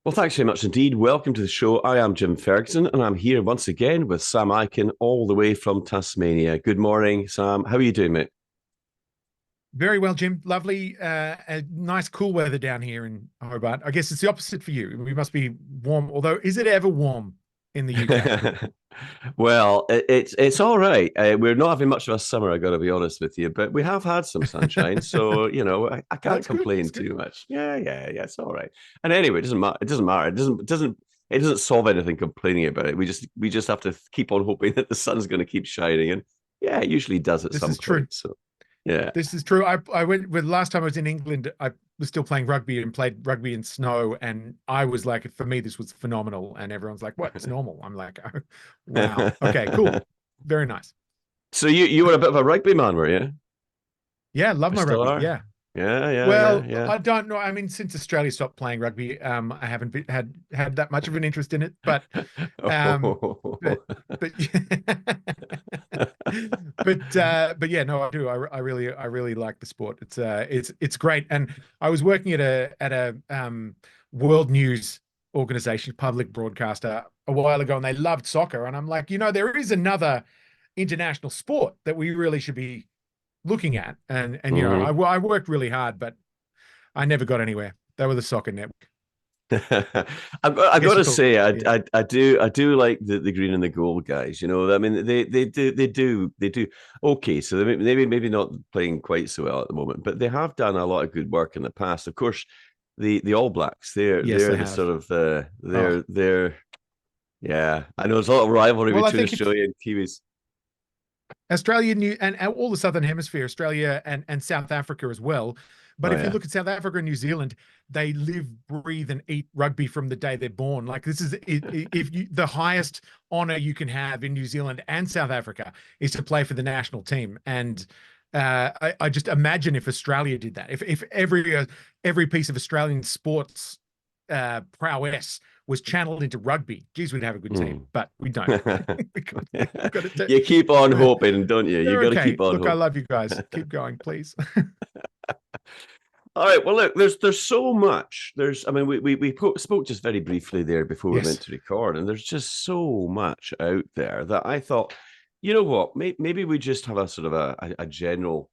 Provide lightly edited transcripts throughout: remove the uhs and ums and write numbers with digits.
Well, thanks very much indeed. Welcome to the show. I am Jim Ferguson, and I'm here once again with Sam Ikin, all the way from Tasmania. Good morning, Sam. How are you doing, mate? Very well, Jim. Lovely, nice cool weather down here in Hobart. I guess it's the opposite for you. We must be warm, although is it ever warm in the UK? Well, it's all right. We're not having much of a summer, I got to be honest with you, but we have had some sunshine, so I can't That's good. complain That's good. too much. Yeah, it's all right. And anyway, it doesn't matter. It doesn't matter. It doesn't solve anything complaining about it. We just have to keep on hoping that the sun's going to keep shining, and yeah, it usually does at This some is true. point. So yeah. This is true. I went with last time I was in England. I was still playing rugby and played rugby in snow, and I was like, for me, this was phenomenal. And everyone's like, "What? It's normal." I'm like, oh, "Wow, okay, cool, very nice." So you were a bit of a rugby man, were you? Yeah, love I my still rugby. are. Yeah. Yeah, Well, yeah. I don't know. I mean, since Australia stopped playing rugby, I haven't had that much of an interest in it. Um, Oh. but but but yeah, no, I do. I really like the sport. It's great. And I was working at a world news organization, public broadcaster, a while ago, and they loved soccer. And I'm like, there is another international sport that we really should be looking at. And Mhm. I worked really hard, but I never got anywhere. They were the soccer network. I've got Guess you to call say, it. Yeah. I do like the green and the gold guys. I mean, they do okay. So they maybe not playing quite so well at the moment, but they have done a lot of good work in the past. Of course, the All Blacks, they're Yes, they're they the have. sort of Oh, they're yeah. I know there's a lot of rivalry well, I between think if Australia and Kiwis. Australia, and all the Southern Hemisphere, Australia and South Africa as well. But Oh if you yeah. look at South Africa and New Zealand, they live, breathe, and eat rugby from the day they're born. Like this is if you the highest honor you can have in New Zealand and South Africa is to play for the national team. And I just imagine if Australia did that, if every piece of Australian sports prowess was channeled into rugby, geez, we'd have a good team. Mm. But we don't. We've got to. You keep on hoping, don't you? You They're got to okay. keep on Look, I hoping. love you guys. Keep going, please. All right. Well, look, there's so much. I mean, we spoke just very briefly there before we meant Yes. to record, and there's just so much out there that I thought, you know what, maybe we just have a sort of a general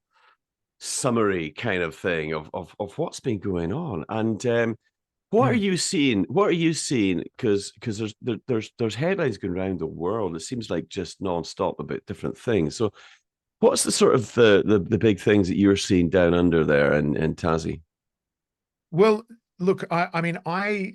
summary kind of thing of what's been going on, and what are Mm. you seeing? What are you seeing? Because there's headlines going around the world. It seems like just nonstop about different things. So what's the sort of the big things that you're seeing down under there in Tassie? Well, look, I mean, I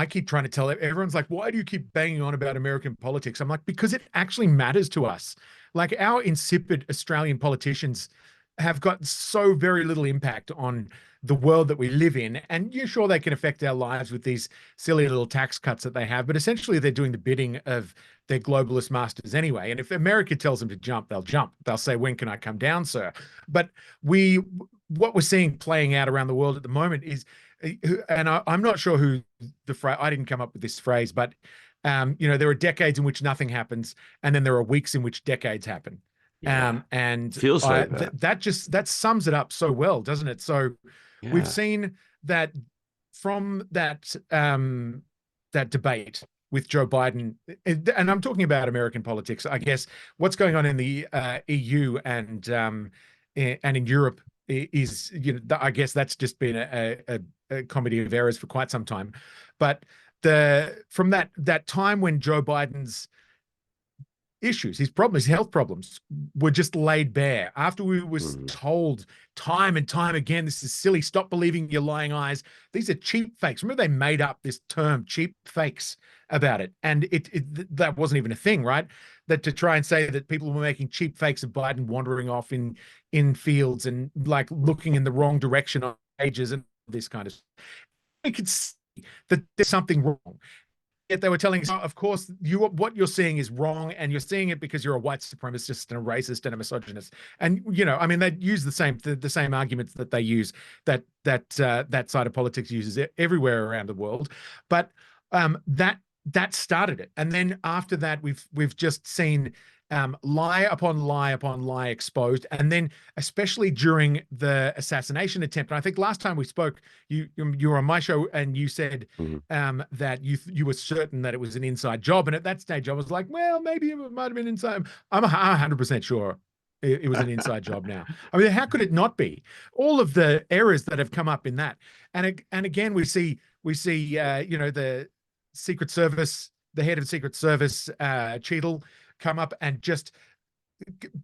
keep trying to tell everyone's like, why do you keep banging on about American politics? I'm like, because it actually matters to us. Like our insipid Australian politicians have got so very little impact on the world that we live in. And you're sure they can affect our lives with these silly little tax cuts that they have, but essentially they're doing the bidding of their globalist masters anyway. And if America tells them to jump, they'll jump. They'll say, when can I come down, sir? But we what we're seeing playing out around the world at the moment is, and I'm not sure who the phrase, I didn't come up with this phrase, but there are decades in which nothing happens, and then there are weeks in which decades happen. Yeah, And feels I like that. that sums it up so well, doesn't it? So we've Yeah. seen that from that debate with Joe Biden, and I'm talking about American politics. I guess what's going on in the EU and in Europe is, I guess that's just been a comedy of errors for quite some time. But the from that time when Joe Biden's issues, his problems, his health problems were just laid bare after we was Mhm. told time and time again, this is silly. Stop believing your lying eyes. These are cheap fakes. Remember, they made up this term, cheap fakes, about it, and that wasn't even a thing, right? That to try and say that people were making cheap fakes of Biden wandering off in fields and like looking in the wrong direction on pages and this kind of. I could see that there's something wrong. Yet they were telling us, oh, of course, what you're seeing is wrong, and you're seeing it because you're a white supremacist and a racist and a misogynist. And I mean, they use the same arguments that they use that side of politics uses everywhere around the world. But that started it, and then after that, we've just seen lie upon lie upon lie exposed. And then, especially during the assassination attempt, and I think last time we spoke, you were on my show and you said Mhm. that you were certain that it was an inside job. And at that stage, I was like, well, maybe it might have been inside. I'm 100% sure it was an inside job now. I mean, how could it not be? All of the errors that have come up in that, and again, we see the Secret Service, the head of Secret Service, Cheadle, come up and just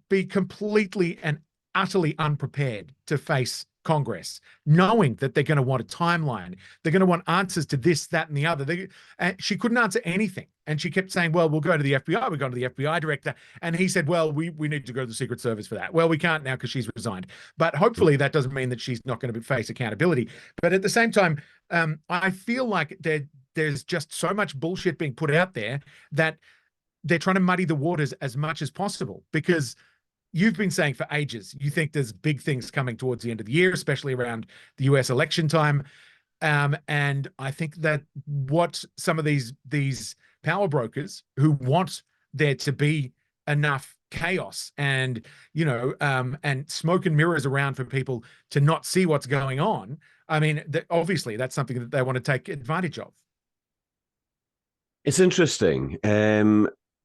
be completely and utterly unprepared to face Congress, knowing that they're going to want a timeline. They're going to want answers to this, that, and the other. She couldn't answer anything. And she kept saying, well, we'll go to the FBI. We're going to the FBI director. And he said, well, we need to go to the Secret Service for that. Well, we can't now because she's resigned. But hopefully that doesn't mean that she's not going to face accountability. But at the same time, I feel like there's just so much bullshit being put out there that they're trying to muddy the waters as much as possible, because you've been saying for ages, you think there's big things coming towards the end of the year, especially around the US election time. And I think that what some of these power brokers who want there to be enough chaos and, and smoke and mirrors around for people to not see what's going on. I mean, obviously that's something that they want to take advantage of. It's interesting.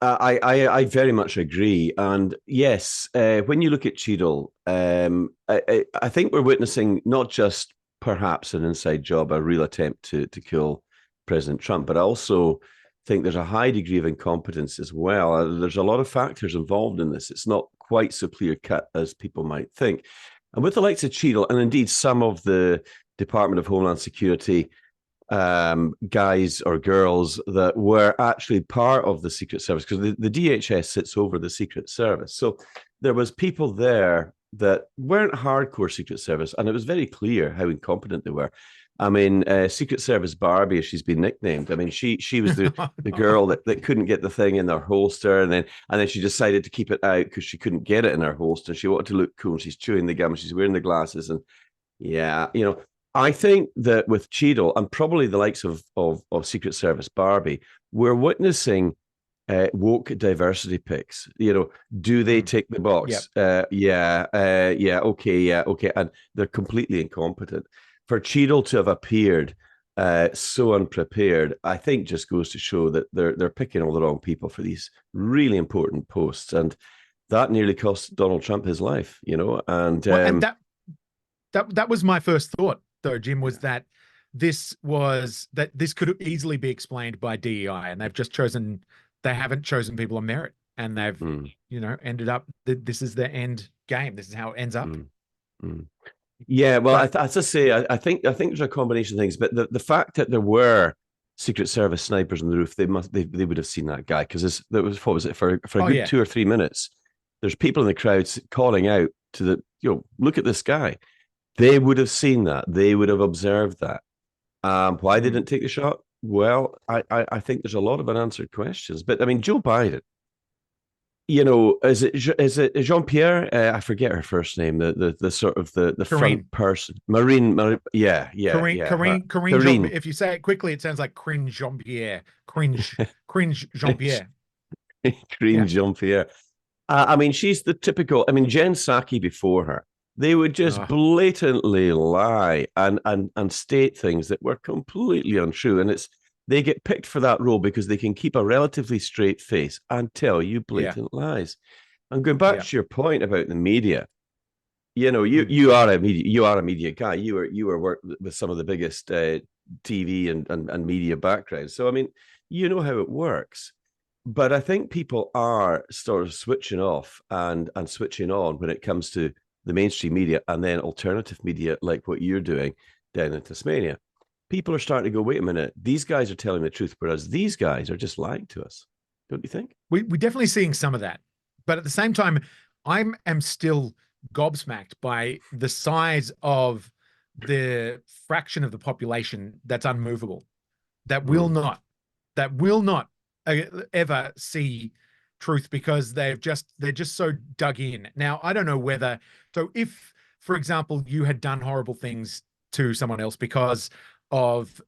I very much agree. And yes, when you look at Cheadle, I think we're witnessing not just perhaps an inside job, a real attempt to kill President Trump, but I also think there's a high degree of incompetence as well. There's a lot of factors involved in this. It's not quite so clear cut as people might think. And with the likes of Cheadle, and indeed some of the Department of Homeland Security guys or girls that were actually part of the Secret Service, because the DHS sits over the Secret Service. So there was people there that weren't hardcore Secret Service, and it was very clear how incompetent they were. I mean, Secret Service Barbie, as she's been nicknamed. I mean, she was the girl that couldn't get the thing in her holster, and then she decided to keep it out because she couldn't get it in her holster. She wanted to look cool. She's chewing the gum. She's wearing the glasses, and yeah, I think that with Cheadle and probably the likes of Secret Service Barbie, we're witnessing woke diversity picks. Do they tick the box? Yep. Yeah, okay, and they're completely incompetent. For Cheadle to have appeared so unprepared, I think just goes to show that they're picking all the wrong people for these really important posts, and that nearly cost Donald Trump his life. And Well, and that was my first thought, though, Jim, was that this could easily be explained by DEI, and they haven't chosen people on merit, and they've ended up this is the end game. This is how it ends up. Yeah, well, as I say, I think there's a combination of things, but the fact that there were Secret Service snipers on the roof, they would have seen that guy, because what was it, for a good 2 or 3 minutes? There's people in the crowds calling out to look at this guy. They would have seen that. They would have observed that. Why they didn't take the shot? Well, I think there's a lot of unanswered questions. But I mean, Joe Biden, is it Jean-Pierre? I forget her first name. The sort of the front person, Marine. Yeah. Karine. If you say it quickly, it sounds like cringe Jean-Pierre. Cringe Jean-Pierre. Cringe Jean-Pierre. I mean, she's the typical. I mean, Jen Psaki before her. They would just blatantly lie and state things that were completely untrue. And they get picked for that role because they can keep a relatively straight face and tell you blatant lies. And going back to your point about the media, you are a media guy. You were worked with some of the biggest TV and media backgrounds. So I mean, you know how it works. But I think people are sort of switching off and switching on when it comes to the mainstream media and then alternative media, like what you're doing down in Tasmania. People are starting to go, wait a minute, these guys are telling the truth, whereas these guys are just lying to us. Don't you think? We're definitely seeing some of that. But at the same time, I am still gobsmacked by the size of the fraction of the population that's unmovable, that will not ever see truth, because they're just so dug in. Now, I don't know whether, so if, for example, you had done horrible things to someone else because of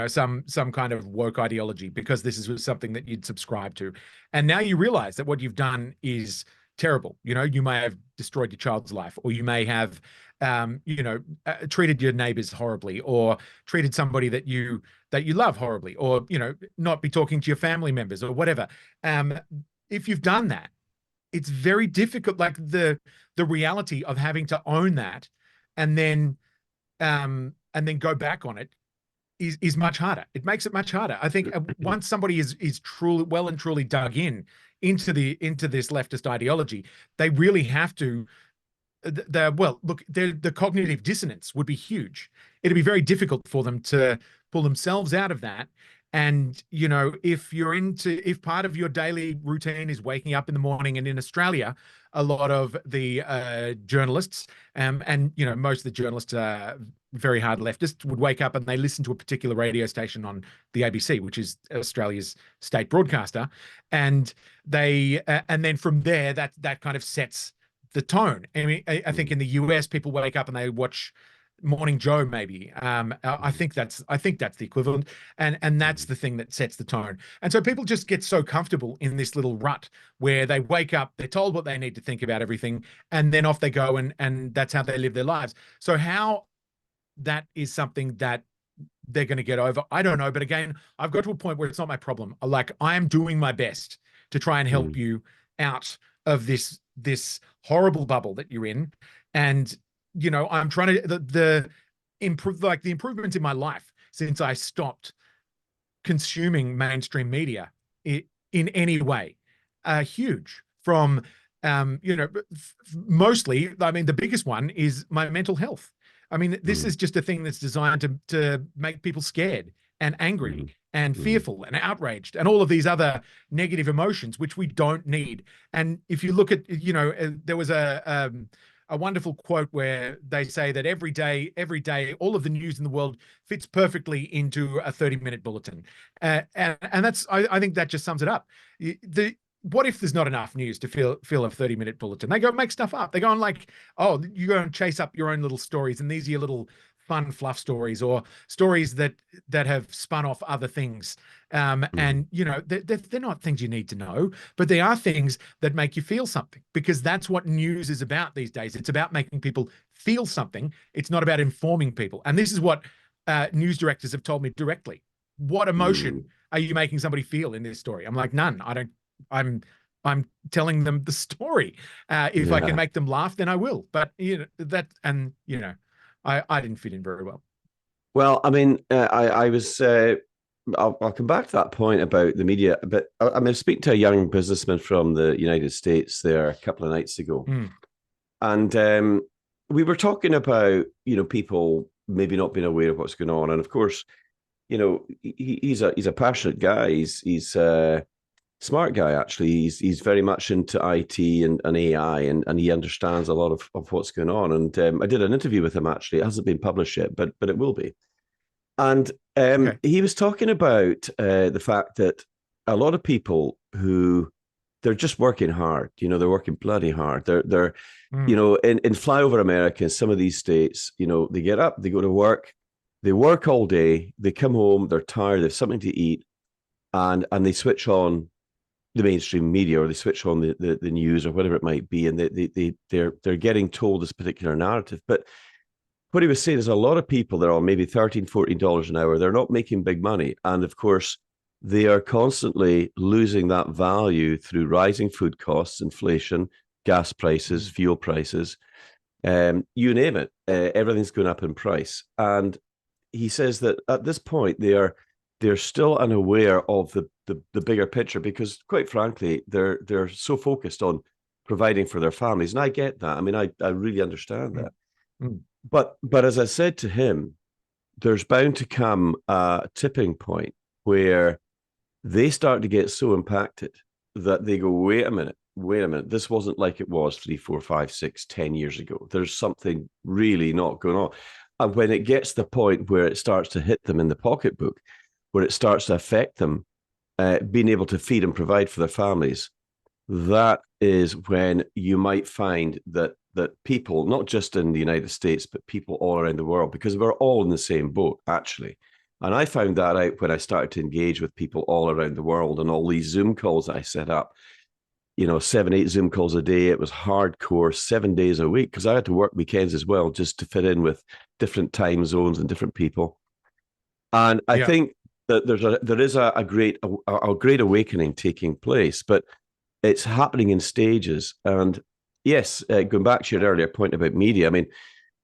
some kind of woke ideology because this is something that you'd subscribe to. And now you realize that what you've done is terrible. You may have destroyed your child's life, or you may have treated your neighbors horribly, or treated somebody that you love horribly, or not be talking to your family members or whatever. If you've done that, it's very difficult. Like the reality of having to own that and then go back on it is much harder. It makes it much harder. I think once somebody is truly well and truly dug into this leftist ideology, they really have to. The cognitive dissonance would be huge. It'd be very difficult for them to pull themselves out of that. And if part of your daily routine is waking up in the morning, and in Australia, a lot of the journalists, and most of the journalists are very hard leftists, would wake up and they listen to a particular radio station on the ABC, which is Australia's state broadcaster, and then from there that kind of sets the tone. I mean, I think in the US, people wake up and they watch Morning Joe, maybe. I think that's the equivalent, and that's the thing that sets the tone. And so people just get so comfortable in this little rut where they wake up, they're told what they need to think about everything, and then off they go, and that's how they live their lives. So how that is something that they're going to get over, I don't know. But again, I've got to a point where it's not my problem. Like, I am doing my best to try and help you out of this horrible bubble that you're in. And I'm trying to improve, like the improvements in my life since I stopped consuming mainstream media in any way are huge. From mostly, I mean, the biggest one is my mental health. I mean, this is just a thing that's designed to make people scared and angry and fearful and outraged and all of these other negative emotions, which we don't need. And if you look at, there was a wonderful quote where they say that every day, all of the news in the world fits perfectly into a 30-minute bulletin. And that's, I think that just sums it up. What if there's not enough news to fill a 30-minute bulletin? They go make stuff up. They go on like, oh, you go and chase up your own little stories, and these are your little fun fluff stories, or stories that have spun off other things. And they're not things you need to know, but they are things that make you feel something, because that's what news is about these days. It's about making people feel something. It's not about informing people. And this is what news directors have told me directly. What emotion are you making somebody feel in this story? I'm like, none. I'm telling them the story. If I can make them laugh, then I will. But I didn't fit in very well. Well, I mean, I was. I'll come back to that point about the media, but I mean, speaking to a young businessman from the United States there a couple of nights ago, and we were talking about people maybe not being aware of what's going on, and of course, he's a passionate guy. He's smart guy, actually. He's very much into IT and AI, and he understands a lot of what's going on. And I did an interview with him, actually. It hasn't been published yet, but it will be. And he was talking about the fact that a lot of people they're just working hard. They're working bloody hard. They're in flyover America, in some of these states, they get up, they go to work, they work all day, they come home, they're tired, they have something to eat, and they switch on the mainstream media, or they switch on the news, or whatever it might be, and they're getting told this particular narrative. But what he was saying is, a lot of people, they're on maybe $13, $14 an hour. They're not making big money, and of course, they are constantly losing that value through rising food costs, inflation, gas prices, fuel prices, you name it. Everything's going up in price. And he says that at this point, they're still unaware of the bigger picture, because quite frankly, they're so focused on providing for their families. And I get that. I mean, I really understand that. But as I said to him, there's bound to come a tipping point where they start to get so impacted that they go, wait a minute, this wasn't like it was 3, 4, 5, 6, 10 years ago. There's something really not going on. And when it gets to the point where it starts to hit them in the pocketbook, where it starts to affect them being able to feed and provide for their families, that is when you might find that people, not just in the United States, but people all around the world, because we're all in the same boat, actually. And I found that out when I started to engage with people all around the world and all these Zoom calls that I set up, 7, 8 Zoom calls a day. It was hardcore 7 days a week because I had to work weekends as well just to fit in with different time zones and different people. And I Yeah. think that there is a great awakening taking place, but it's happening in stages. And yes, going back to your earlier point about media, I mean,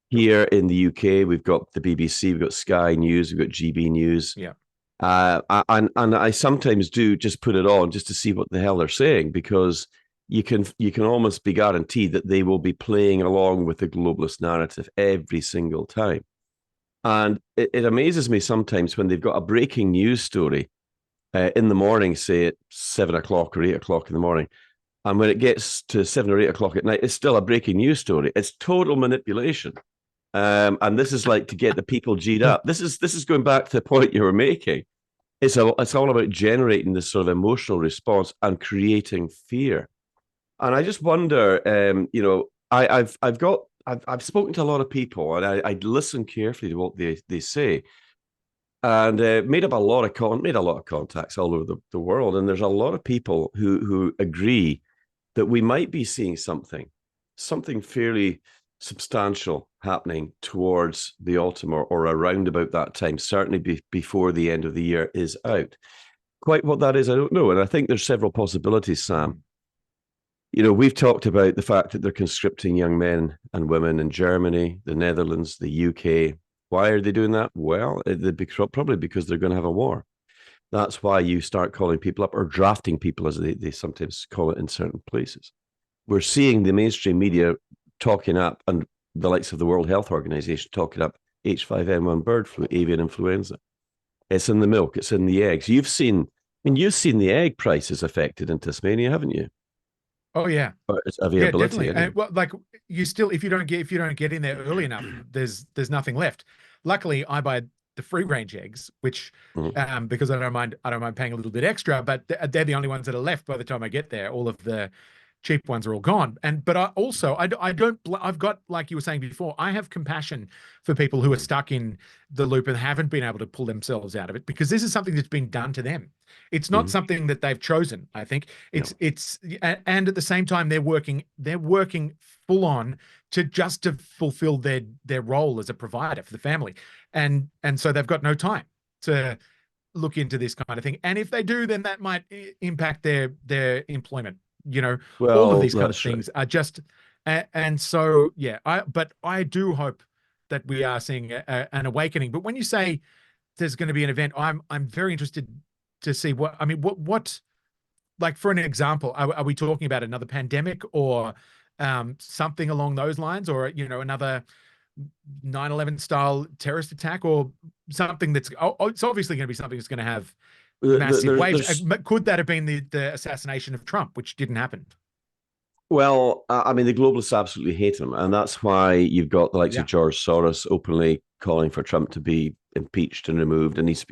here in the UK, we've got the BBC, we've got Sky News, we've got GB News. Yeah. And I sometimes do just put it on just to see what the hell they're saying, because you can almost be guaranteed that they will be playing along with the globalist narrative every single time. And it amazes me sometimes when they've got a breaking news story in the morning, say at 7 o'clock or 8 o'clock in the morning, and when it gets to 7 or 8 o'clock at night, it's still a breaking news story. It's total manipulation. And this is like to get the people G'd up. This is going back to the point you were making. It's all about generating this sort of emotional response and creating fear. And I just wonder, I've spoken to a lot of people, and I listen carefully to what they say, and made a lot of contacts all over the world. And there's a lot of people who agree that we might be seeing something fairly substantial happening towards the autumn, or around about that time, certainly before the end of the year is out. Quite what that is, I don't know. And I think there's several possibilities, Sam. We've talked about the fact that they're conscripting young men and women in Germany, the Netherlands, the UK. Why are they doing that? Well, probably because they're going to have a war. That's why you start calling people up, or drafting people, as they sometimes call it in certain places. We're seeing the mainstream media talking up, and the likes of the World Health Organization talking up H5N1 bird flu, avian influenza. It's in the milk, it's in the eggs. You've seen the egg prices affected in Tasmania, haven't you? Oh yeah. Or its Yeah, availability, definitely. anyway. And well, like you still, if you don't get in there early enough, there's nothing left. Luckily, I buy the free range eggs, which Mhm. because I don't mind paying a little bit extra, but they're the only ones that are left by the time I get there. All of the cheap ones are all gone. But I also I don't I've got, like you were saying before, I have compassion for people who are stuck in the loop and haven't been able to pull themselves out of it, because this is something that's been done to them. It's not Mhm. something that they've chosen. I think No. it's and at the same time they're working full on to fulfill their role as a provider for the family, and so they've got no time to look into this kind of thing. And if they do, then that might impact their employment. All of Well, these kind of that's right. things are just, and so yeah. But I do hope that we are seeing an awakening. But when you say there's going to be an event, I'm very interested to see what I mean. What like, for an example, are we talking about another pandemic, or something along those lines, or another 9/11 style terrorist attack, or something it's obviously going to be something that's going to have massive waves. There's Could that have been the assassination of Trump, which didn't happen? Well, I mean, the globalists absolutely hate him, and that's why you've got the likes of Yeah, George Soros openly calling for Trump to be impeached and removed, and he's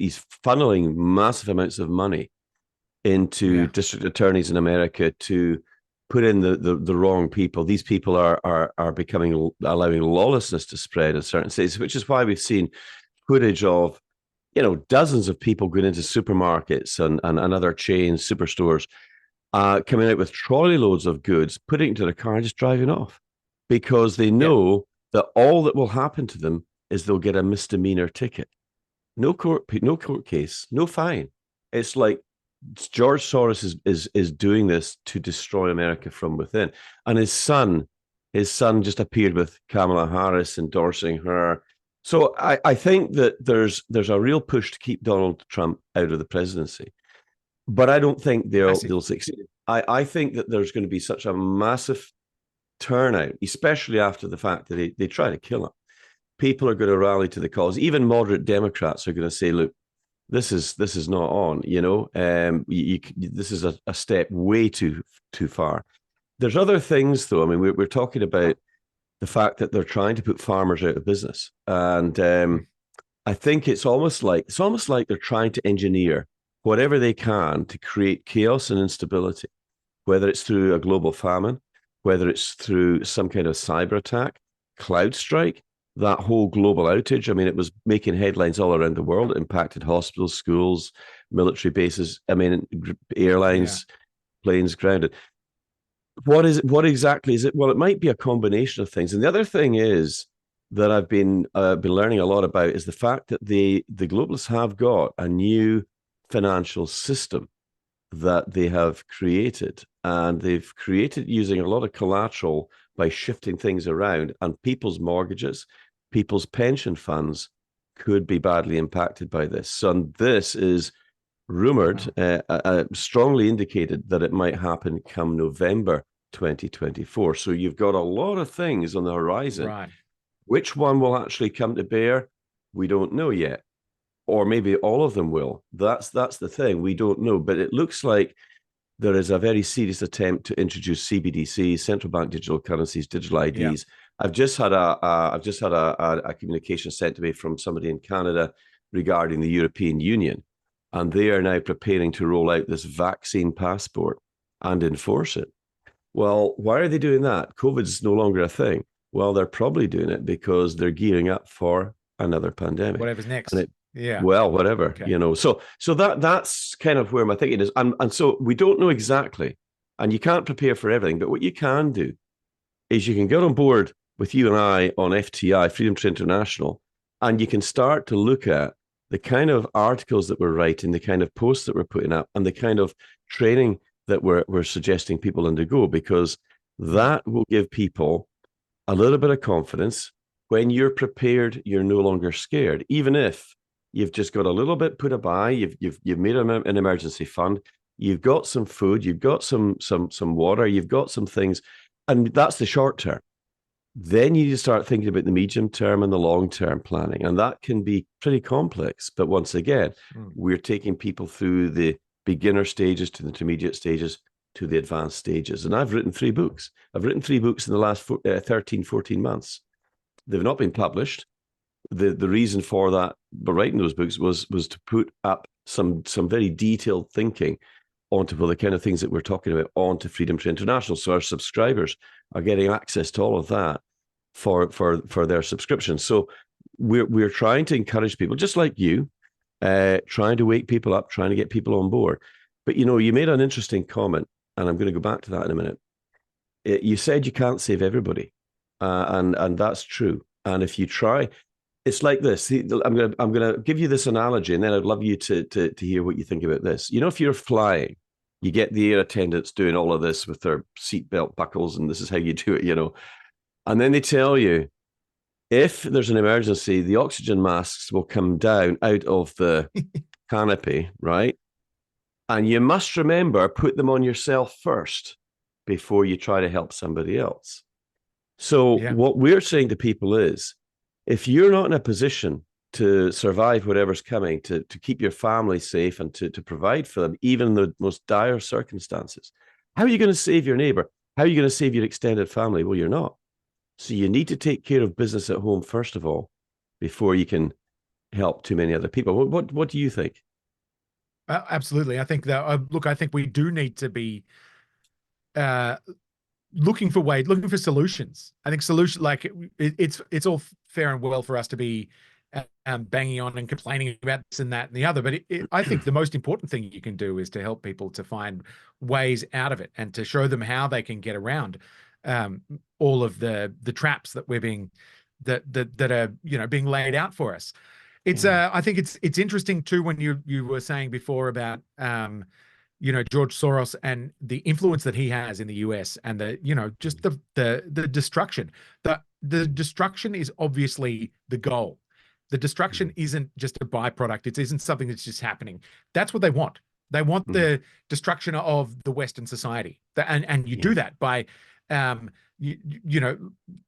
funneling massive amounts of money into yeah, district attorneys in America to put in the wrong people. These people are becoming allowing lawlessness to spread in certain states, which is why we've seen footage of dozens of people going into supermarkets and other chains, superstores, coming out with trolley loads of goods, putting it into their car and just driving off, because they yeah. know that all that will happen to them is they'll get a misdemeanor ticket. No court case, no fine. It's like George Soros is doing this to destroy America from within. And his son just appeared with Kamala Harris endorsing her. So I think that there's a real push to keep Donald Trump out of the presidency, but I don't think they'll Massive. succeed. I think that there's going to be such a massive turnout, especially after the fact that they try to kill him. People are going to rally to the cause. Even moderate Democrats are going to say, "Look, this is not on. This is a step way too far." There's other things, though. I mean, we're talking about the fact that they're trying to put farmers out of business, and I think it's almost like they're trying to engineer whatever they can to create chaos and instability, whether it's through a global famine, whether it's through some kind of cyber attack, cloud strike. that whole global outage. I mean, it was making headlines all around the world. It impacted hospitals, schools, military bases. I mean, Yeah. airlines, planes grounded. What is it? What exactly is it? Well, it might be a combination of things. And the other thing is that I've been learning a lot about is the fact that the globalists have got a new financial system that they have created, and they've created using a lot of collateral by shifting things around, and people's mortgages, people's pension funds could be badly impacted by this. So this is rumored, Wow. strongly indicated that it might happen come November 2024. So you've got a lot of things on the horizon. Right. Which one will actually come to bear? We don't know yet. Or maybe all of them will. That's the thing. We don't know. But it looks like there is a very serious attempt to introduce CBDCs, central bank digital currencies, digital Yeah. IDs. I've just had a communication sent to me from somebody in Canada regarding the European Union, and they are now preparing to roll out this vaccine passport and enforce it. Well, why are they doing that? COVID's no longer a thing. Well, they're probably doing it because they're gearing up for another pandemic, Whatever's and next. it Yeah. well, whatever, Okay. you know. So that's kind of where my thinking is, and so we don't know exactly, and you can't prepare for everything. But what you can do is you can get on board with you and I on FTI, Freedom to International, and you can start to look at the kind of articles that we're writing, the kind of posts that we're putting up, and the kind of training that we're suggesting people undergo, because Yeah. that will give people a little bit of confidence. When you're prepared, you're no longer scared, even if you've just got a little bit put by. You've made an emergency fund. You've got some food. You've got some water. You've got some things, and that's the short term. Then you need to start thinking about the medium term and the long term planning, and that can be pretty complex. But once again, Mm. we're taking people through the beginner stages to the intermediate stages to the advanced stages. And I've written 3 books. I've written 3 books in the last 13, 14 months. They've not been published. The reason for that, by writing those books, was to put up some very detailed thinking onto the kind of things that we're talking about onto Freedom to International. So our subscribers are getting access to all of that for their subscription. So we're trying to encourage people, just like you, trying to wake people up, trying to get people on board. But you know, you made an interesting comment, and I'm going to go back to that in a minute. You said you can't save everybody, and that's true. And if you try, it's like this. I'm gonna give you this analogy, and then I'd love you to hear what you think about this. You know, if you're flying, you get the air attendants doing all of this with their seatbelt buckles, and this is how you do it. You know, and then they tell you if there's an emergency, the oxygen masks will come down out of the canopy, right? And you must remember, put them on yourself first before you try to help somebody else. So Yeah. what we're saying to people is, if you're not in a position to survive whatever's coming, to keep your family safe and to provide for them, even in the most dire circumstances, how are you going to save your neighbor? How are you going to save your extended family? Well, you're not. So you need to take care of business at home, first of all, before you can help too many other people. What do you think? Absolutely. I think that, look, I think we do need to be uh, looking for solutions. I think solution, like it's all fair and well for us to be banging on and complaining about this and that and the other, but I think the most important thing you can do is to help people to find ways out of it and to show them how they can get around um, all of the traps that we're being that are, you know, being laid out for us. It's Yeah. I think it's interesting too when you were saying before about you know, George Soros and the influence that he has in the US, and the, you know, just the destruction. The destruction is obviously the goal. The destruction Mhm. isn't just a byproduct. It isn't something that's just happening. That's what they want. They want Mhm. the destruction of the Western society. And you do Yes. that by you know,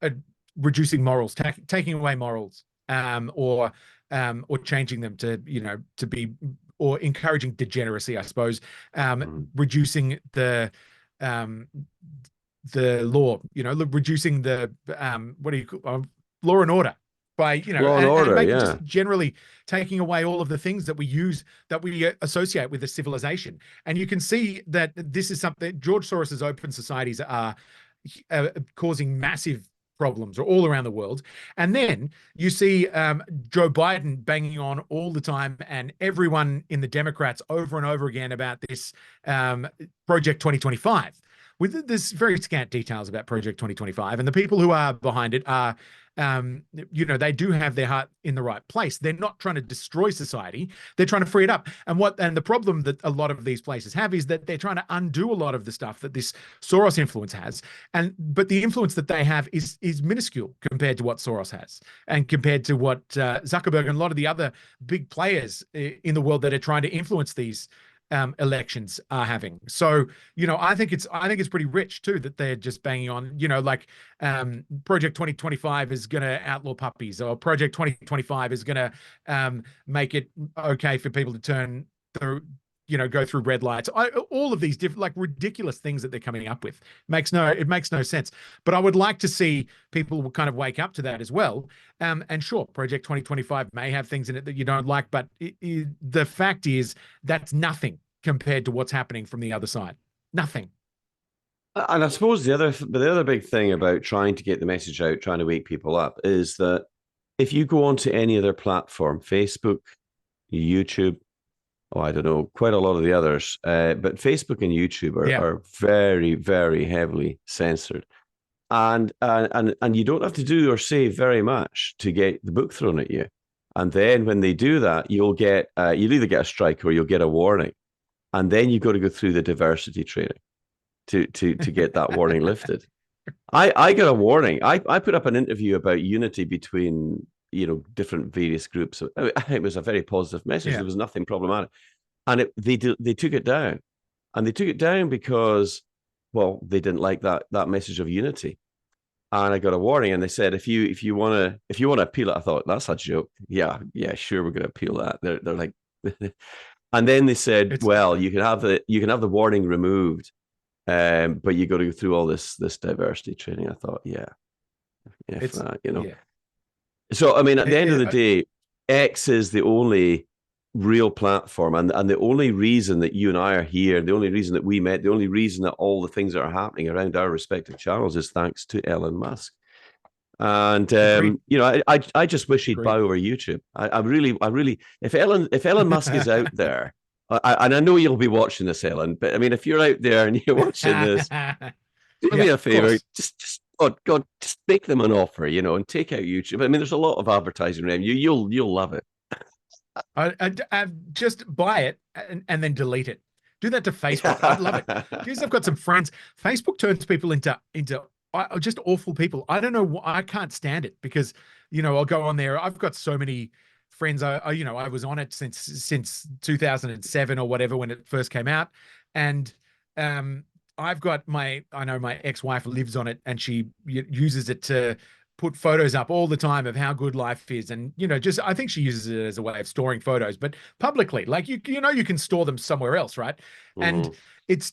uh, reducing morals, taking away morals, or changing them to, you know, to be, or encouraging degeneracy, I suppose, Mhm. reducing um, the law, you know, reducing the what do you call law and order by, you know, Law and and order. making, Yeah. just generally taking away all of the things that we use, that we associate with the civilization. And you can see that this is something George Soros's open societies are causing massive problems are all around the world. And then you see Joe Biden banging on all the time, and everyone in the Democrats over and over again about this Project 2025. With this very scant details about Project 2025, and the people who are behind it are, they do have their heart in the right place. They're not trying to destroy society; they're trying to free it up. And the problem that a lot of these places have is that they're trying to undo a lot of the stuff that this Soros influence has, but the influence that they have is minuscule compared to what Soros has, and compared to what Zuckerberg and a lot of the other big players in the world that are trying to influence these elections are having. So, I think it's pretty rich too that they're just banging on, Project 2025 is going to outlaw puppies, or Project 2025 is going to make it okay for people to turn through, go through red lights. All of these different, like, ridiculous things that they're coming up with makes no sense. But I would like to see people kind of wake up to that as well. And sure, Project 2025 may have things in it that you don't like, but the fact is that's nothing compared to what's happening from the other side. Nothing. And I suppose the other big thing about trying to get the message out, trying to wake people up, is that if you go onto any other platform, Facebook, YouTube, I don't know, quite a lot of the others, but Facebook and YouTube are very, very heavily censored, and you don't have to do or say very much to get the book thrown at you. And then when they do that, you'll either get a strike or you'll get a warning, and then you've got to go through the diversity training to get that warning lifted. I got a warning. I put up an interview about unity between different various groups. It was a very positive message. There was nothing problematic, and they took it down, and they took it down because, well, they didn't like that message of unity. And I got a warning, and they said, if you want to appeal it. I thought, that's a joke. Yeah, sure, we're going to appeal that. They're like, and then they said, well, you can have the warning removed, but you got to go through all this diversity training. I thought, So I mean, at the end of the day, X is the only real platform, and the only reason that you and I are here, the only reason that we met, the only reason that all the things that are happening around our respective channels is thanks to Elon Musk. And I just wish he'd buy over YouTube. I really, if Elon Musk is out there, and I know you'll be watching this, Ellen, but I mean, if you're out there and you're watching this, do me a favor, just God, just make them an offer, and take out YouTube. I mean, there's a lot of advertising around you. You'll love it. I just buy it and then delete it. Do that to Facebook. I'd love it because I've got some friends. Facebook turns people into just awful people. I don't know. I can't stand it because I'll go on there. I've got so many friends. I was on it since 2007 or whatever when it first came out, and I've got I know my ex-wife lives on it, and she uses it to put photos up all the time of how good life is. And, I think she uses it as a way of storing photos, but publicly, like, you can store them somewhere else. Right. Mm-hmm. And it's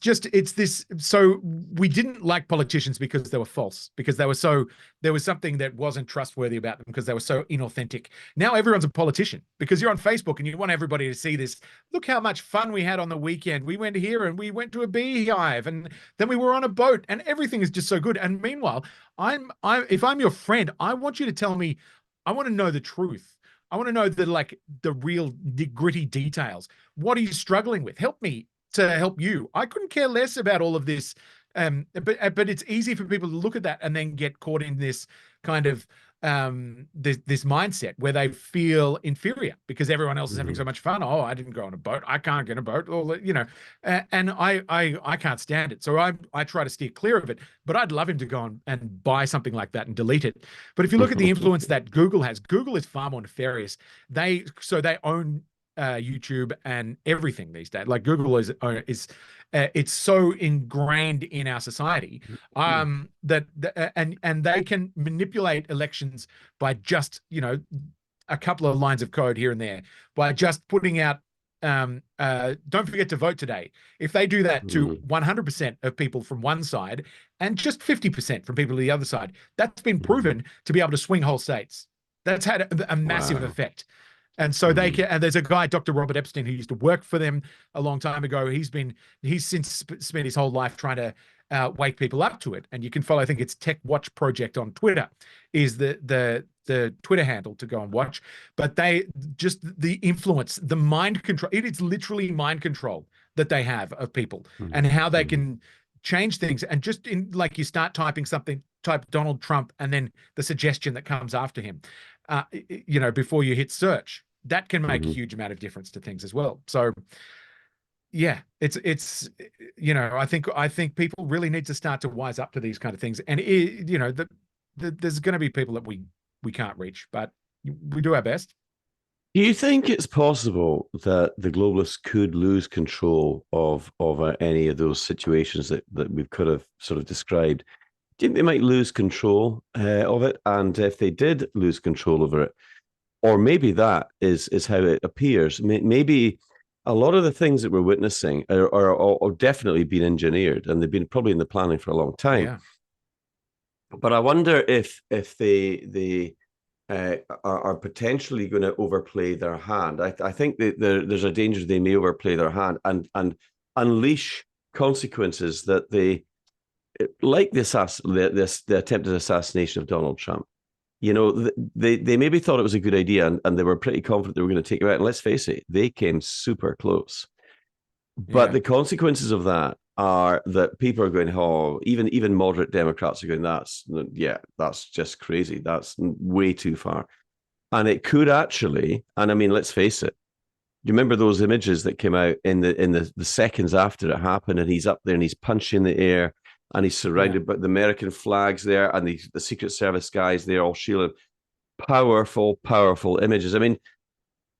this. So we didn't like politicians because they were false, because there was something that wasn't trustworthy about them, because they were so inauthentic. Now everyone's a politician because you're on Facebook and you want everybody to see this. Look how much fun we had on the weekend. We went here and we went to a beehive, and then we were on a boat, and everything is just so good. And meanwhile, if I'm your friend, I want you to tell me, I want to know the truth. I want to know the real gritty details. What are you struggling with? Help me to help you. I couldn't care less about all of this. But it's easy for people to look at that and then get caught in this kind of this mindset where they feel inferior because everyone else is having so much fun. Oh, I didn't go on a boat. I can't get a boat. Or, and I can't stand it. So I try to steer clear of it, but I'd love him to go on and buy something like that and delete it. But if you look at the influence that Google has, Google is far more nefarious. They own YouTube and everything these days. Like, Google is it's so ingrained in our society that they can manipulate elections by just a couple of lines of code here and there, by just putting out don't forget to vote today. If they do that to 100% of people from one side and just 50% from people to the other side, that's been proven to be able to swing whole states. That's had a massive effect. And so they can, and there's a guy, Dr. Robert Epstein, who used to work for them a long time ago. He's since spent his whole life trying to wake people up to it. And you can follow, I think it's Tech Watch Project on Twitter is the Twitter handle to go and watch. But they just the influence, the mind control, it is literally mind control that they have of people and how they can change things. And just in like you start typing something, type Donald Trump, and then the suggestion that comes after him, before you hit search, that can make a huge amount of difference to things as well. So yeah, it's I think people really need to start to wise up to these kind of things. And there's going to be people that we can't reach, but we do our best. Do you think it's possible that the globalists could lose control of any of those situations that we've kind of sort of described? Do you think they might lose control of it? And if they did lose control over it, or maybe that is how it appears. Maybe a lot of the things that we're witnessing are definitely being engineered, and they've been probably in the planning for a long time. Yeah. But I wonder if they are potentially going to overplay their hand. I think that there's a danger they may overplay their hand and unleash consequences that they like the attempted assassination of Donald Trump. They maybe thought it was a good idea and they were pretty confident they were going to take it out. And let's face it, they came super close. But the consequences of that are that people are going, oh, even moderate Democrats are going, that's just crazy. That's way too far. And it could actually, and I mean, let's face it, you remember those images that came out in the seconds after it happened, and he's up there and he's punching the air and he's surrounded by the American flags there and the Secret Service guys there all shielded. Powerful, powerful images. I mean,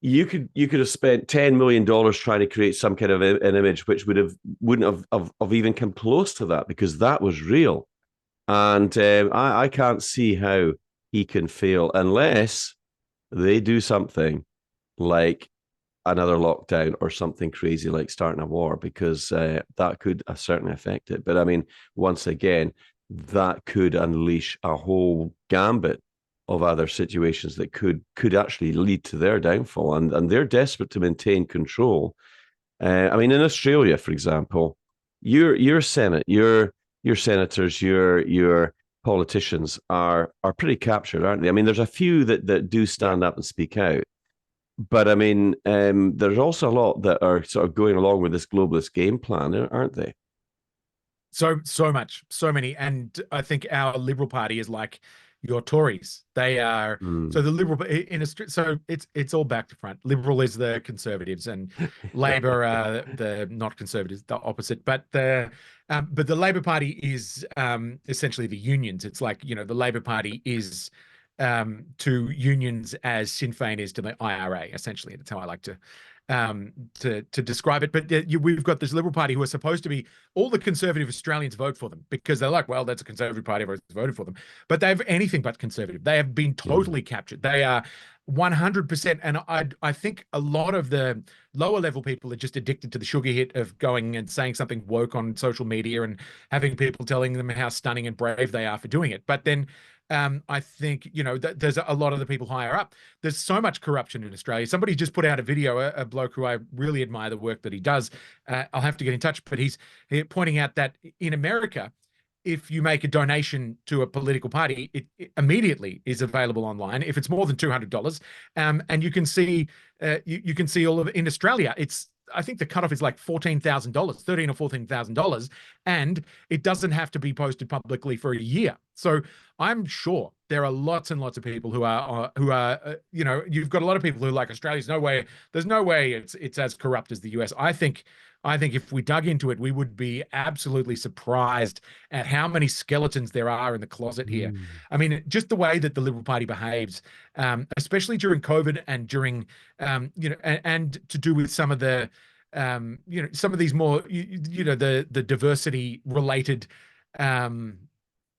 you could have spent $10 million trying to create some kind of an image which wouldn't have even come close to that, because that was real. And I can't see how he can fail unless they do something like another lockdown or something crazy like starting a war, because that could certainly affect it. But I mean, once again, that could unleash a whole gambit of other situations that could actually lead to their downfall, and they're desperate to maintain control. I mean, in Australia, for example, your Senate, your senators, your politicians are pretty captured, aren't they? I mean, there's a few that do stand up and speak out, but I mean, there's also a lot that are sort of going along with this globalist game plan, aren't they? So much, so many. And I think our Liberal Party is like your Tories. They are so the Liberal in Australia. So it's all back to front. Liberal is the Conservatives, and Labor are the not Conservatives, the opposite. But the Labor Party is essentially the unions. It's like, the Labor Party is to unions as Sinn Féin is to the IRA. Essentially, that's how I like to describe it. But we've got this Liberal Party who are supposed to be, all the conservative Australians vote for them because they're like, well, that's a Conservative Party, everyone's voted for them. But they have anything but conservative. They have been totally captured. They are 100%. And I think a lot of the lower level people are just addicted to the sugar hit of going and saying something woke on social media and having people telling them how stunning and brave they are for doing it. But then I think, there's a lot of the people higher up. There's so much corruption in Australia. Somebody just put out a video, a bloke who I really admire the work that he does. I'll have to get in touch, but he's pointing out that in America, if you make a donation to a political party, it immediately is available online if it's more than $200. And you can see you can see all of it in Australia. I think the cutoff is like $14,000, $13,000 or $14,000, and it doesn't have to be posted publicly for a year. So I'm sure there are lots and lots of people who are you've got a lot of people who are like, Australia's there's no way it's as corrupt as the US. I think if we dug into it, we would be absolutely surprised at how many skeletons there are in the closet here. I mean, just the way that the Liberal Party behaves, especially during COVID and during, and to do with some of the, some of these more, the diversity related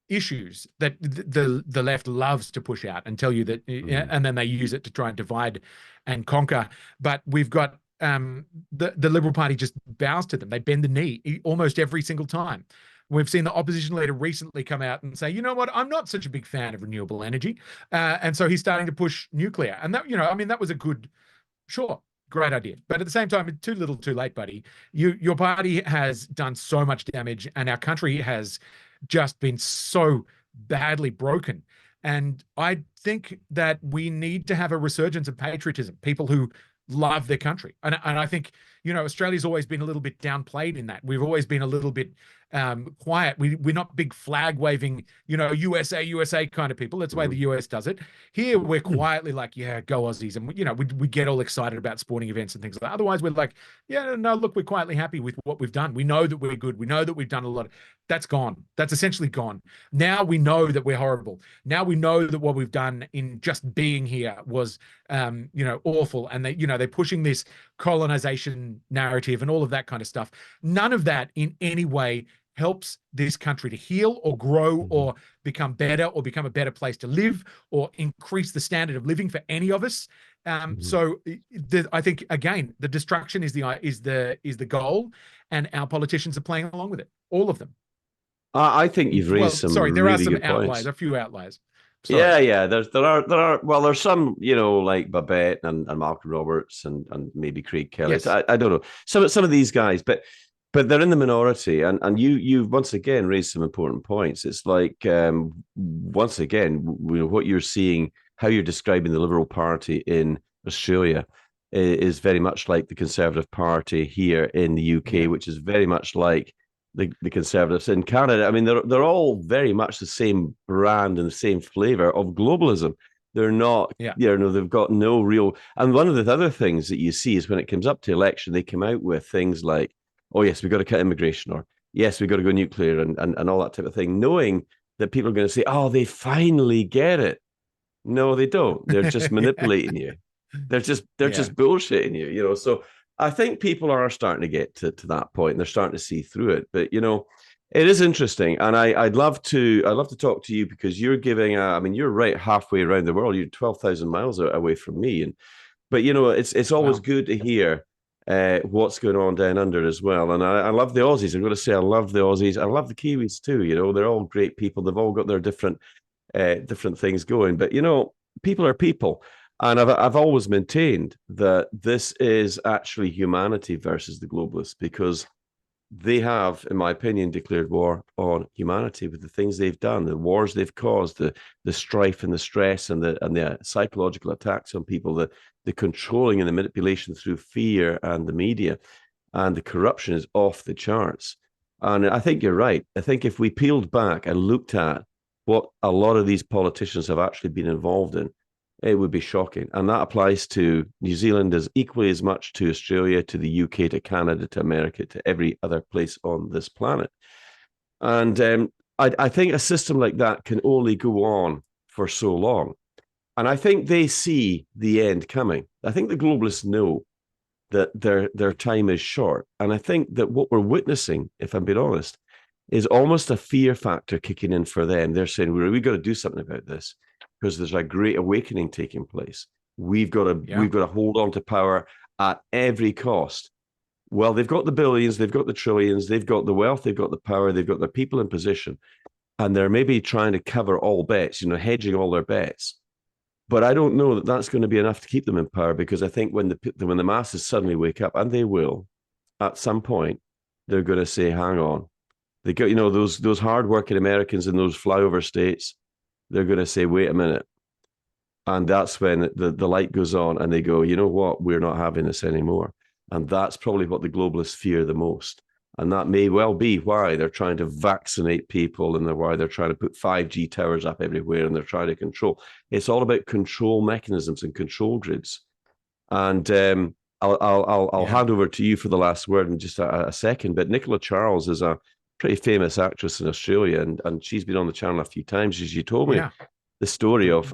issues that the left loves to push out and tell you that, and then they use it to try and divide and conquer. But we've got the Liberal Party just bows to them. They bend the knee almost every single time. We've seen the opposition leader recently come out and say, you know what, I'm not such a big fan of renewable energy. And so he's starting to push nuclear. And that, that was a good great idea. But at the same time, too little, too late, buddy. Your party has done so much damage, and our country has just been so badly broken. And I think that we need to have a resurgence of patriotism, people who love their country. And I think, Australia's always been a little bit downplayed in that. We've always been a little bit quiet. We're not big flag waving, USA, USA kind of people. That's the way the US does it. Here, we're quietly like, yeah, go Aussies. And, we get all excited about sporting events and things like that. Otherwise, we're like, yeah, no, look, we're quietly happy with what we've done. We know that we're good. We know that we've done a lot. That's gone. That's essentially gone. Now we know that we're horrible. Now we know that what we've done in just being here was, awful. And they're pushing this colonization narrative and all of that kind of stuff. None of that in any way helps this country to heal or grow or become better or become a better place to live or increase the standard of living for any of us. So I think, again, the destruction is the goal, and our politicians are playing along with it, all of them. I think you've raised some there are really some good outliers, points. a few outliers. Sorry. Yeah. Well, there's some, like Babette and Malcolm Roberts and maybe Craig Kelly. Yes. I don't know some of these guys, but they're in the minority, and you once again raised some important points. It's like once again, what you're seeing, how you're describing the Liberal Party in Australia is very much like the Conservative Party here in the UK, which is very much like the Conservatives in Canada. I mean, they're all very much the same brand and the same flavor of globalism. They're not, they've got no real. And one of the other things that you see is when it comes up to election, they come out with things like, oh, yes, we've got to cut immigration, or yes, we've got to go nuclear and all that type of thing, knowing that people are going to say, oh, they finally get it. No, they don't. They're just manipulating you. They're just bullshitting you, So I think people are starting to get to that point, and they're starting to see through it. But it is interesting, and I'd love to talk to you, because you're giving you're right halfway around the world. You're 12,000 miles away from me, but it's always good to hear what's going on down under as well. And I love the Aussies. I'm going to say I love the Aussies. I love the Kiwis too. They're all great people. They've all got their different things going. But people are people. And I've always maintained that this is actually humanity versus the globalists, because they have, in my opinion, declared war on humanity with the things they've done, the wars they've caused, the strife and the stress and the psychological attacks on people, the controlling and the manipulation through fear and the media, and the corruption is off the charts. And I think you're right. I think if we peeled back and looked at what a lot of these politicians have actually been involved in, it would be shocking. And that applies to New Zealand as equally as much to Australia, to the UK, to Canada, to America, to every other place on this planet. And I think a system like that can only go on for so long. And I think they see the end coming. I think the globalists know that their time is short. And I think that what we're witnessing, if I'm being honest, is almost a fear factor kicking in for them. They're saying, we've got to do something about this, because there's a great awakening taking place. We've got to hold on to power at every cost. Well, they've got the billions, they've got the trillions, they've got the wealth, they've got the power, they've got the people in position, and they're maybe trying to cover all bets, hedging all their bets. But I don't know that that's going to be enough to keep them in power, because I think when the masses suddenly wake up, and they will, at some point, they're going to say, hang on. They got, those hardworking Americans in those flyover states, they're going to say, wait a minute. And that's when the light goes on, and they go, you know what? We're not having this anymore. And that's probably what the globalists fear the most. And that may well be why they're trying to vaccinate people, and why they're trying to put 5G towers up everywhere, and they're trying to control. It's all about control mechanisms and control grids. And I'll hand over to you for the last word in just a second. But Nicola Charles is a pretty famous actress in Australia, and she's been on the channel a few times. As you told me the story of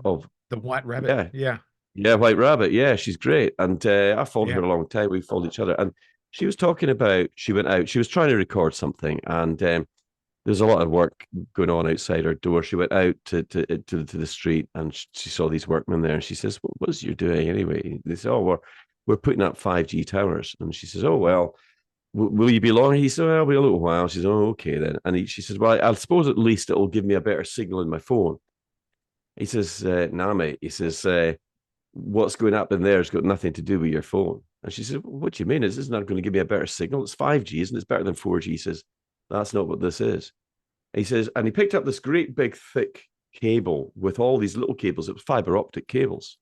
the White Rabbit. Yeah, White Rabbit. Yeah, she's great. And I followed her a long time. We followed each other. And she was talking about, she went out, she was trying to record something. And there's a lot of work going on outside her door. She went out to the street, and she saw these workmen there. And she says, what is you doing anyway? They said, oh, we're putting up 5G towers. And she says, oh, well, will you be long? He said, well, I'll be a little while. She says, oh, okay then. And she says, well, I suppose at least it will give me a better signal in my phone. He says, nah, mate. He says, what's going up in there has got nothing to do with your phone. And she said, what do you mean? Is this not going to give me a better signal? It's 5G, isn't it? It's better than 4G. He says, that's not what this is. He says, and he picked up this great big thick cable with all these little cables. It was fiber optic cables.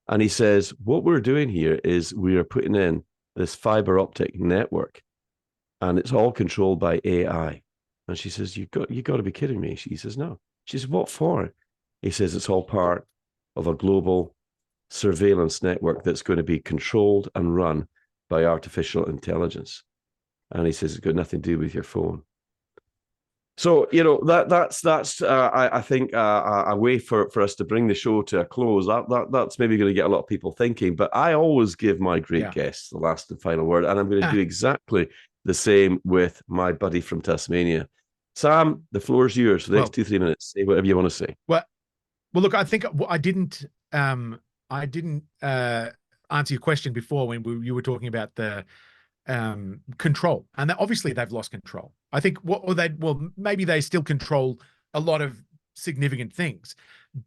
And he says, what we're doing here is we are putting in this fiber optic network, and it's all controlled by AI. And she says, you got to be kidding me. He says, no. She says, what for? He says, it's all part of a global surveillance network that's going to be controlled and run by artificial intelligence. And he says, it's got nothing to do with your phone. So, you know, that's I think a way for us to bring the show to a close. That's maybe going to get a lot of people thinking, but I always give my great guests the last and final word, and I'm going to do exactly the same with my buddy from Tasmania. Sam, the floor is yours for the next 2-3 minutes. Say whatever you want to say. Well, look, I think I didn't answer your question before when you were talking about the control, and obviously they've lost control. I think maybe they still control a lot of significant things,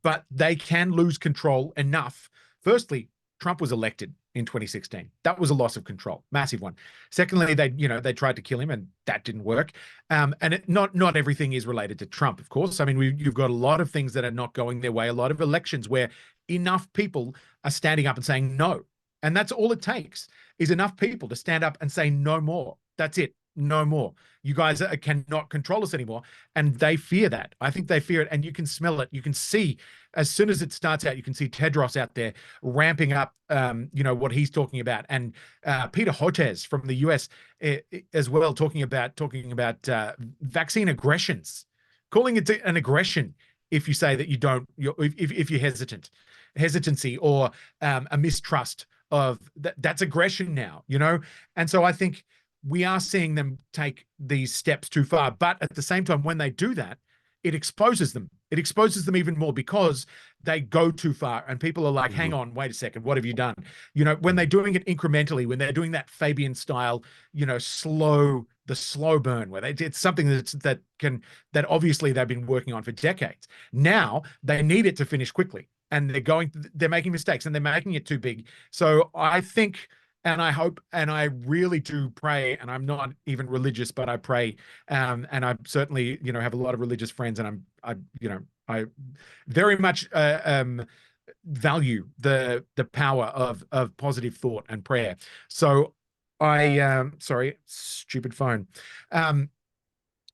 but they can lose control enough. Firstly, Trump was elected in 2016. That was a loss of control, massive one. Secondly, they tried to kill him, and that didn't work. And not everything is related to Trump, of course. I mean, you've got a lot of things that are not going their way. A lot of elections where enough people are standing up and saying no, and that's all it takes is enough people to stand up and say no more. That's it. No more. You guys cannot control us anymore. And they fear that. I think they fear it. And you can smell it. You can see as soon as it starts out, you can see Tedros out there ramping up, what he's talking about. And Peter Hotez from the US as well, talking about vaccine aggressions, calling it an aggression if you say that if you're hesitancy or a mistrust of that's aggression now, And so I think we are seeing them take these steps too far. But at the same time, when they do that, it exposes them. It exposes them even more because they go too far and people are like, hang on, wait a second, what have you done? When they're doing it incrementally, when they're doing that Fabian style, the slow burn where it's something that obviously they've been working on for decades. Now they need it to finish quickly. And they're making mistakes and they're making it too big. So I think, and I hope, and I really do pray, and I'm not even religious, but I pray, and I certainly, have a lot of religious friends, and I very much value the power of positive thought and prayer. So sorry, stupid phone.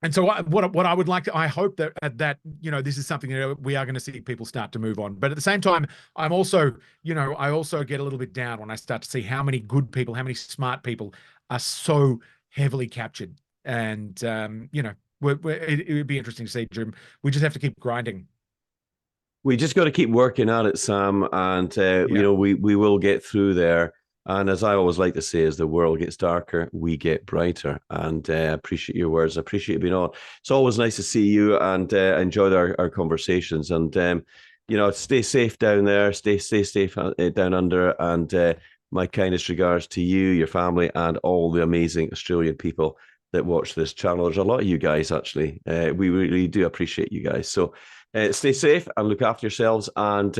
And so what I would like to, I hope that this is something that we are going to see people start to move on. But at the same time, I'm also, I also get a little bit down when I start to see how many good people, how many smart people are so heavily captured. And, it would be interesting to see, Jim. We just have to keep grinding. We just got to keep working at it, Sam. And, we will get through there. And as I always like to say, as the world gets darker, we get brighter. And I appreciate your words. I appreciate you being on. It's always nice to see you and enjoy our conversations. And, stay safe down there. Stay safe down under. And my kindest regards to you, your family, and all the amazing Australian people that watch this channel. There's a lot of you guys, actually. We really do appreciate you guys. So stay safe and look after yourselves. And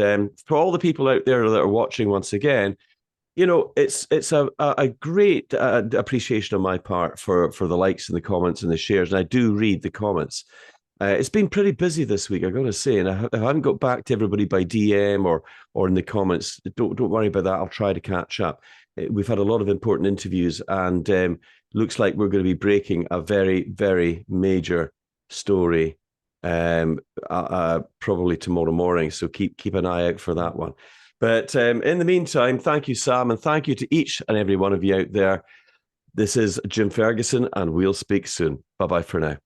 for all the people out there that are watching once again, it's a great appreciation on my part for the likes and the comments and the shares. And I do read the comments. It's been pretty busy this week, I've got to say. And I haven't got back to everybody by DM or in the comments. Don't worry about that. I'll try to catch up. We've had a lot of important interviews, and looks like we're going to be breaking a very, very major story probably tomorrow morning. So keep an eye out for that one. But in the meantime, thank you, Sam, and thank you to each and every one of you out there. This is Jim Ferguson, and we'll speak soon. Bye-bye for now.